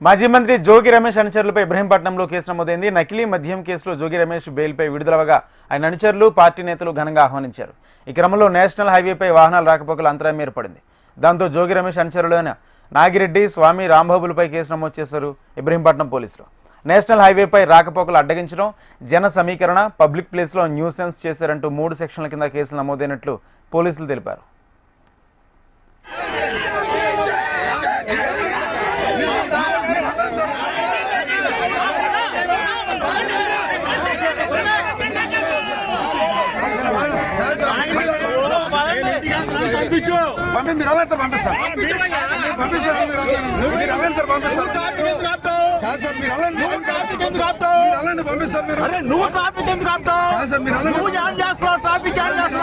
మాజీ మంత్రి జోగి రమేష్ అనుచరులపై ఇబ్రహీంపట్నంలో కేసు నమోదైంది. నకిలీ మద్యం కేసులో జోగి రమేష్ బెయిల్పై విడుదలవగా ఆయన అనుచరులు పార్టీ నేతలు ఘనంగా ఆహ్వానించారు. ఈ క్రమంలో నేషనల్ హైవేపై వాహనాల రాకపోకలు అంతరాయం ఏర్పడింది. దాంతో జోగి రమేష్ అనుచరులైన నాగిరెడ్డి, స్వామి, రాంబాబులపై కేసు నమోదు చేశారు ఇబ్రహీంపట్నం పోలీసులు. నేషనల్ హైవేపై రాకపోకలు అడ్డగించడం, జన సమీకరణ, పబ్లిక్ ప్లేస్లో న్యూసెన్స్ చేశారంటూ 3 సెక్షన్ల కింద కేసులు నమోదైనట్లు పోలీసులు తెలిపారు. నువ్వు ట్రాఫిక్ ఎందుకు ఆపుతావు? నువ్వు జామ్ చేస్తావు, ట్రాఫిక్ జామ్ చేస్తావు.